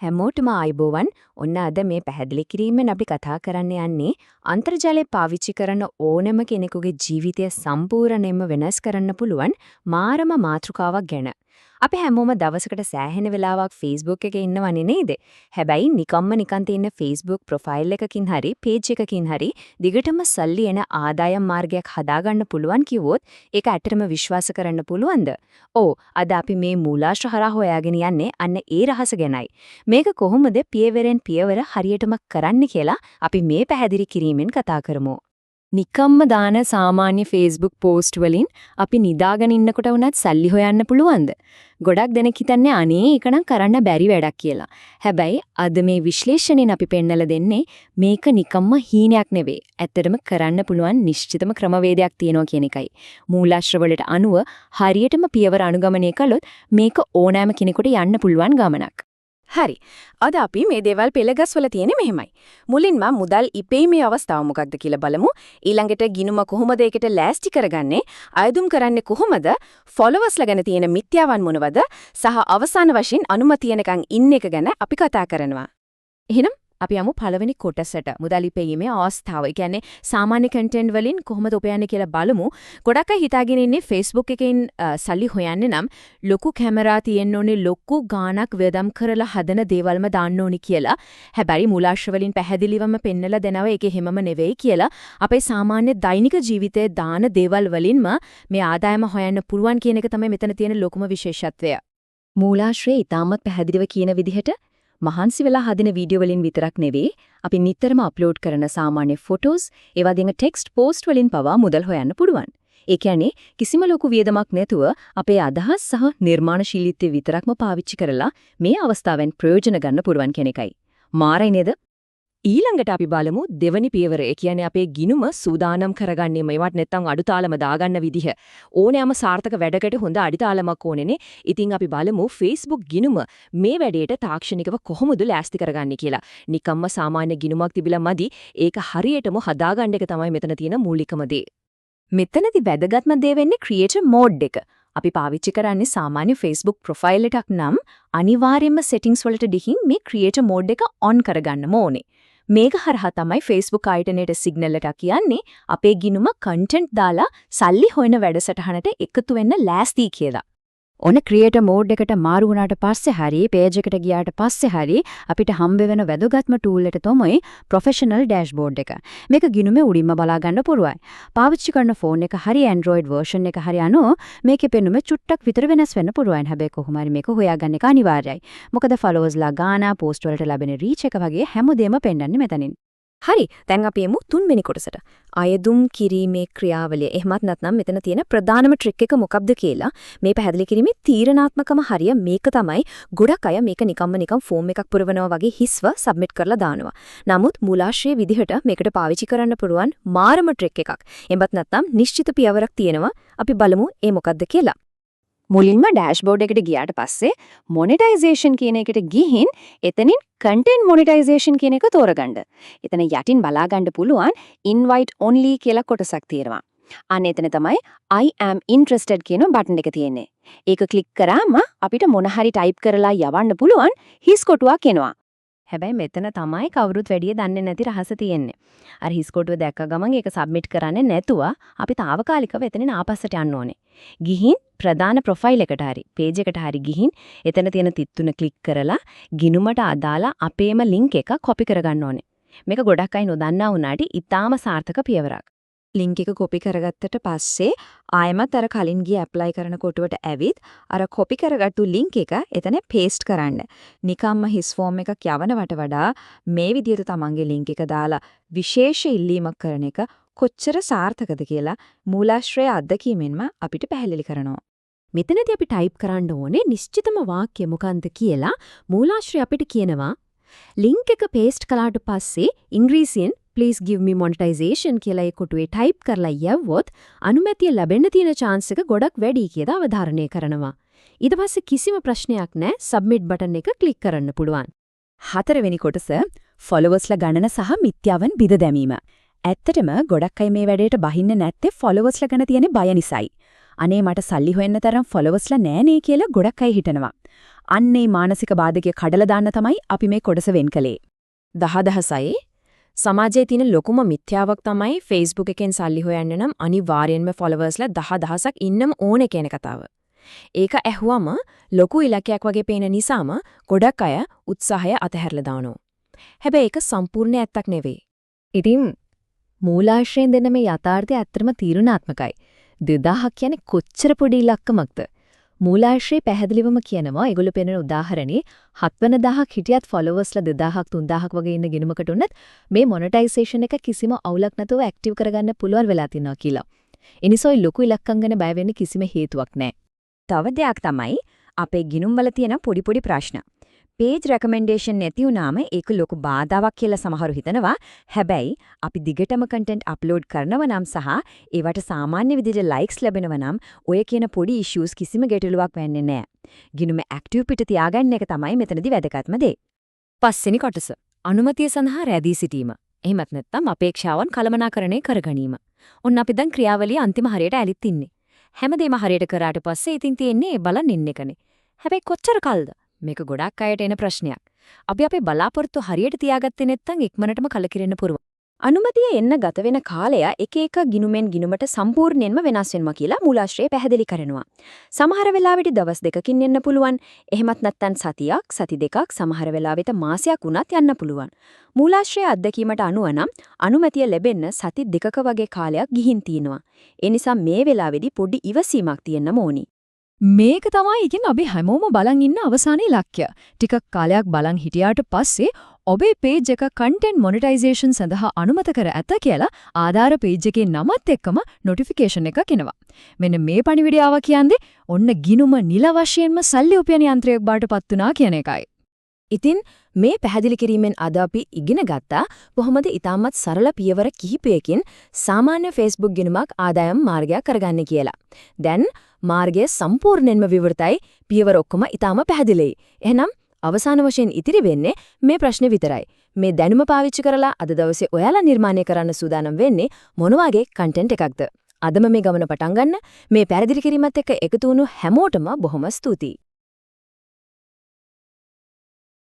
හැමෝටම ආයුබෝවන්. ඔන්න අද මේ පැහැදිලි කිරීමෙන් අපි කතා කරන්න යන්නේ අන්තර්ජාලය පාවිච්චි කරන ඕනෑම කෙනෙකුගේ ජීවිතය සම්පූර්ණයෙන්ම වෙනස් කරන්න පුළුවන් මාරම මාතෘකාවක් ගැන. අපි හැමෝම දවසකට සෑහෙන වෙලාවක් Facebook එකේ ඉන්නවනේ නේද? හැබැයි නිකන් තියෙන Facebook ප්‍රොෆයිල් එකකින් හරි පේජ් එකකින් හරි දිගටම සල්ලි එන ආදායම් මාර්ගයක් හදාගන්න පුළුවන් කිව්වොත් ඒක ඇත්තටම විශ්වාස කරන්න පුළුවන්ද? ඔව්, අද අපි මේ මූලාශ්‍ර හරහා හොයාගෙන යන්නේ අන්න ඒ රහස ගැනයි. මේක කොහොමද පියවරෙන් පියවර හරියටම කරන්න කියලා අපි මේ පැහැදිලි කිරීමෙන් කතා කරමු. නිකම්ම දාන සාමාන්‍ය Facebook post වලින් අපි නිදාගෙන ඉන්නකොට වුණත් සල්ලි හොයන්න පුළුවන්ද? ගොඩක් දෙනෙක් හිතන්නේ අනේ ඒක නම් කරන්න බැරි වැඩක් කියලා. හැබැයි අද මේ විශ්ලේෂණයෙන් අපි පෙන්නලා දෙන්නේ මේක නිකම්ම හීනයක් නෙවෙයි. ඇත්තටම කරන්න පුළුවන් නිශ්චිතම ක්‍රමවේදයක් තියෙනවා කියන එකයි. මූලාශ්‍ර වලට අනුව හරියටම පියවර අනුගමනය කළොත් මේක ඕනෑම කෙනෙකුට යන්න පුළුවන් ගමනක්. හරි. අද අපි මේ දේවල් පෙළගස්වල තියෙන්නේ මෙහෙමයි. මුලින්ම මුදල් ඉපෙීමේ අවස්ථාව මොකක්ද කියලා බලමු. ඊළඟට ගිණුම කොහොමද ඒකට ලෑස්ති කරගන්නේ? අයදුම් කරන්නේ කොහොමද? ෆොලෝවර්ස්ලා ගැන තියෙන මිත්‍යාවන් මොනවද? සහ අවසාන වශයෙන් අනුමතියනකන් ඉන්න එක ගැන අපි කතා කරනවා. එහෙනම් අපි යමු පළවෙනි කොටසට. මුදල් ඉපෙීමේ අවස්ථාව. ඒ කියන්නේ සාමාන්‍ය කන්ටෙන්ට් වලින් කොහොමද උපයන්නේ කියලා බලමු. ගොඩක් අය හිතාගෙන ඉන්නේ Facebook එකෙන් සල්ලි හොයන්නේ නම් ලොකු කැමරා තියෙන්න ඕනේ, ලොකු ගාණක් වේදම් කරලා හදන දේවල්ම දාන්න ඕනේ කියලා. හැබැයි මූලාශ්‍ර වලින් පැහැදිලිවම පෙන්නලා දෙනවා ඒක හැමම නෙවෙයි කියලා. අපේ සාමාන්‍ය දෛනික ජීවිතයේ දාන දේවල් වලින්ම මේ ආදායම හොයන්න පුළුවන් කියන එක තමයි මෙතන තියෙන ලොකුම විශේෂත්වය. මූලාශ්‍රයේ ඊටමත් පැහැදිලිව කියන විදිහට මහන්සි වෙලා හදින වීඩියෝ වලින් විතරක් නෙවෙයි අපි නිතරම අප්ලෝඩ් කරන සාමාන්‍ය ෆොටෝස් ඒ වගේම ටෙක්ස්ට් පෝස්ට් වලින් පවා මුදල් හොයන්න පුළුවන්. ඒ කියන්නේ කිසිම ලොකු වියදමක් නැතුව අපේ අදහස් සහ නිර්මාණශීලීත්වය විතරක්ම පාවිච්චි කරලා මේ අවස්ථාවෙන් ප්‍රයෝජන ගන්න පුළුවන් කියන එකයි. මාරයි නේද? ඊළඟට අපි බලමු දෙවනි පියවර. ඒ කියන්නේ අපේ ගිණුම සූදානම් කරගන්නේ මේවත් නැත්තම් අඩුතාලම දාගන්න විදිහ. ඕනෑම සාර්ථක වැඩකට හොඳ අඩිතාලමක් ඕනේනේ. ඉතින් අපි බලමු Facebook ගිණුම මේ වැඩේට තාක්ෂණිකව කොහොමද ලෑස්ති කරගන්නේ කියලා. නිකම්ම සාමාන්‍ය ගිණුමක් තිබිලා මදි. ඒක හරියටම හදාගන්න එක තමයි මෙතන තියෙන මූලිකම දේ. මෙතනදී වැදගත්ම දේ වෙන්නේ ක්‍රියේටර් මෝඩ් එක. අපි පාවිච්චි කරන්නේ සාමාන්‍ය Facebook ප්‍රොෆයිල් එකක් නම් අනිවාර්යයෙන්ම settings වලට ගිහින් මේ ක්‍රියේටර් මෝඩ් එක on කරගන්නම ඕනේ. මේක හරහා තමයි Facebook ආයතනයේ සිග්නල් එකක් කියන්නේ අපේ ගිණුම කන්ටෙන්ට් දාලා සල්ලි හොයන වැඩසටහනට එකතු වෙන්න ලෑස්ති කියලා. ඔන්න ක්‍රියේටර් මෝඩ් එකට මාරු වුණාට පස්සේ හරි පේජ් එකට ගියාට පස්සේ හරි අපිට හම්බ වෙන වැදගත්ම ටූල් එක තමයි ප්‍රොෆෙෂනල් ඩෑෂ්බෝඩ් එක. මේක ගිණුමේ උඩින්ම බලා ගන්න පුළුවන්. පාවිච්චි කරන ෆෝන් එක හරි Android version එක හරි අනුව මේකේ පෙනුම චුට්ටක් විතර වෙනස් වෙන්න පුළුවන්. හැබැයි කොහොම හරි මේක හොයාගන්න එක අනිවාර්යයි. මොකද ෆලෝවර්ස්ලා ගාන පෝස්ට් වලට ලැබෙන රීච් එක වගේ හැමදේම පෙන්වන්නේ මෙතනින්. හරි, දැන් අපි යමු තුන්වෙනි කොටසට. අයදුම් කිරීමේ ක්‍රියාවලිය. එහෙමත් නැත්නම් මෙතන තියෙන ප්‍රධානම ට්‍රික් එක මොකක්ද කියලා මේ පැහැදිලි කිරීමේ තීරණාත්මකම හරිය මේක තමයි. ගොඩක් අය මේක නිකම් ෆෝම් එකක් පුරවනවා වගේ හිස්ව සබ්මිට් කරලා දානවා. නමුත් මූලාශ්‍රයේ විදිහට මේකට පාවිච්චි කරන්න පුළුවන් මාරම ට්‍රික් එකක්. එහෙමත් නැත්නම් නිශ්චිත පියවරක් තියෙනවා. අපි බලමු ඒ මොකක්ද කියලා. මුලින්ම ඩෑෂ්බෝඩ් එකට ගියාට පස්සේ මොනිටයිසේෂන් කියන එකට ගිහින් එතනින් content monetization කියන එක තෝරගන්න. එතන යටින් බලා ගන්න පුළුවන් invite only කියලා කොටසක් තියෙනවා. අන්න එතන තමයි I am interested කියන බටන් එක තියෙන්නේ. ඒක ක්ලික් කරාම අපිට මොන හරි ටයිප් කරලා යවන්න පුළුවන් හිස් කොටුවක් එනවා. හැබැයි මෙතන තමයි කවුරුත් වැඩිය දන්නේ නැති රහස තියෙන්නේ. අර හිස් කොටුව දැක්ක ගමන් ඒක සබ්මිට් කරන්නේ නැතුව අපි తాවකාලිකව එතනින් ආපස්සට යන්න ඕනේ. ගිහින් ප්‍රධාන ප්‍රොෆයිල් එකට හරි පේජ් එකට හරි ගිහින් එතන තියෙන තිත්තුන ක්ලික් කරලා ගිණුමට අදාළ අපේම ලින්ක් එක කොපි කරගන්න ඕනේ. මේක ගොඩක් අය නොදන්නා වුණාට ඊටාම සාර්ථක පියවරක්. ලින්ක් එක කොපි කරගත්තට පස්සේ ආයෙමත් අර කලින් ගිය ඇප්ලයි කරන කොටුවට ඇවිත් අර කොපි කරගත්තු ලින්ක් එක එතන පේස්ට් කරන්න. නිකම්ම හිස් ෆෝම් එකක් යවනවට වඩා මේ විදිහට තමන්ගේ ලින්ක් එක දාලා විශේෂ ඉල්ලීමක් කරන එක කොච්චර සාර්ථකද කියලා මූලාශ්‍රය අත්දැකීමෙන්ම අපිට පැහැදිලි කරනවා. මෙතනදී අපි ටයිප් කරන්න ඕනේ නිශ්චිතම වාක්‍ය මොකන්ද කියලා මූලාශ්‍රය අපිට කියනවා. ලින්ක් එක පේස්ට් කළාට පස්සේ ඉංග්‍රීසියෙන් please give me monetization කියලා ඒ කොටුවේ ටයිප් කරලා යවුවොත් අනුමැතිය ලැබෙන්න තියෙන chance එක ගොඩක් වැඩි කියලා අවධාරණය කරනවා. ඊට පස්සේ කිසිම ප්‍රශ්නයක් නැහැ submit button එක ක්ලික් කරන්න පුළුවන්. හතරවෙනි කොටස followers ලා ගණන සහ මිත්‍යාවන් බිඳ දැමීම. ඇත්තටම ගොඩක් අය මේ වැඩේට බහින්නේ නැත්තේ followers ලා ගැන තියෙන බය නිසායි. අනේ මට සල්ලි හොයන්න තරම් ෆොලෝවර්ස්ලා නෑනේ කියලා ගොඩක් අය හිතනවා. අන්නේ මානසික බාධකයේ කඩලා දාන්න තමයි අපි මේ කොටස වෙන් කළේ. 10,000යි සමාජයේ තියෙන ලොකුම මිත්‍යාවක් තමයි Facebook එකෙන් සල්ලි හොයන්න නම් අනිවාර්යෙන්ම ෆොලෝවර්ස්ලා 10,000ක් ඉන්නම ඕනේ කියන කතාව. ඒක ඇහුවම ලොකු ඉලක්කයක් වගේ පේන නිසාම ගොඩක් අය උත්සාහය අතහැරලා දානවා. හැබැයි ඒක සම්පූර්ණ ඇත්තක් නෙවෙයි. ඉතින් මූලාශ්‍රයෙන් දෙන මේ යථාර්ථය ඇත්තටම තීරණාත්මකයි. 2000ක් කියන්නේ කොච්චර පොඩි ඉලක්කමක්ද? මූලාශ්‍රයේ පැහැදිලිවම කියනවා ඒගොල්ලෝ පෙන්වන උදාහරණේ 7000ක් හිටියත් ෆොලෝවර්ස්ලා 2000ක් 3000ක් වගේ ඉන්න ගිණුමකට උනත් මේ මොනටයිසේෂන් එක කිසිම අවුලක් නැතුව ඇක්ටිව් කරගන්න පුළුවන් වෙලා තියෙනවා කියලා. එනිසා ලොකු ඉලක්කම් ගැන බය වෙන්න කිසිම හේතුවක් නැහැ. තව දෙයක් තමයි අපේ ගිණුම්වල තියෙන පොඩි පොඩි ප්‍රශ්න. page recommendation නැති වුනාම ඒක ලොකු බාධාවක් කියලා සමහරු හිතනවා. හැබැයි අපි දිගටම content upload කරනවා නම් සහ ඒවට සාමාන්‍ය විදිහට likes ලැබෙනවා නම් ඔය කියන පොඩි issues කිසිම ගැටලුවක් වෙන්නේ නැහැ. ගිණුම active පිට තියාගන්න එක තමයි මෙතනදී වැදගත්ම දේ. පස්වෙනි කොටස. අනුමැතිය සඳහා රැඳී සිටීම. එහෙමත් නැත්නම් අපේක්ෂාවන් කළමනාකරණය කරගැනීම. ඔන්න අපි දැන් ක්‍රියාවලිය අන්තිම හරියට ඇලිත් ඉන්නේ. හැමදේම හරියට කරාට පස්සේ ඉතින් තියෙන්නේ බලන් ඉන්න එකනේ. හැබැයි කොච්චර කල්ද? මේක ගොඩක් අයට එන ප්‍රශ්නයක්. අපි අපේ බලාපොරොත්තු හරියට තියාගත්තේ නැත්නම් ඉක්මනටම කලකිරෙන්න පුරුව. අනුමැතිය එන්න ගත වෙන කාලය එක එක ගිණුමෙන් ගිණුමට සම්පූර්ණයෙන්ම වෙනස් වෙනවා කියලා මූලාශ්‍රය පැහැදිලි කරනවා. සමහර වෙලාවෙට දවස් දෙකකින් එන්න පුළුවන්. එහෙමත් නැත්නම් සතියක්, සති දෙකක්, සමහර වෙලාවෙට මාසයක් වුණත් යන්න පුළුවන්. මූලාශ්‍රය අත්දැකීමට අනුව නම් අනුමැතිය ලැබෙන්න සති දෙකක වගේ කාලයක් ගිහින් තිනවා. ඒ නිසා මේ වෙලාවේදී පොඩි ඉවසීමක් තියෙන්න ඕනි. මේක තමයි ඉතින් අපි හැමෝම බලන් ඉන්න අවසානයේ ඉලක්කය. ටිකක් කාලයක් බලන් හිටියාට පස්සේ ඔබේ page එක content monetization සඳහා අනුමත කර ඇත කියලා ආධාර page එකේ නමත් එක්කම notification එකක් එනවා. මෙන්න මේ පණිවිඩය ආවා කියන්නේ ඔන්න ගිණුම නිල වශයෙන්ම සල්ලි උපයන යන්ත්‍රයක් බාටපත් වුණා කියන එකයි. ඉතින් මේ පැහැදිලි කිරීමෙන් අද අපි ඉගෙන ගත්තා කොහොමද ඊටමත් සරල පියවර කිහිපයකින් සාමාන්‍ය Facebook ගිණුමක් ආදායම් මාර්ගයක් කරගන්නේ කියලා. දැන් මාර්ගය සම්පූර්ණයෙන්ම විවෘතයි, පියවර ඔක්කොම ඊටම පැහැදිලියි. එහෙනම් අවසාන වශයෙන් ඉතිරි වෙන්නේ මේ ප්‍රශ්නේ විතරයි. මේ දැනුම පාවිච්චි කරලා අද දවසේ ඔයාලා නිර්මාණය කරන්න සූදානම් වෙන්නේ මොන වගේ content එකක්ද? අදම මේ ගමන පටන් ගන්න මේ පැහැදිලි කිරීමත් එක්ක එකතු වුණු හැමෝටම බොහොම ස්තුතියි.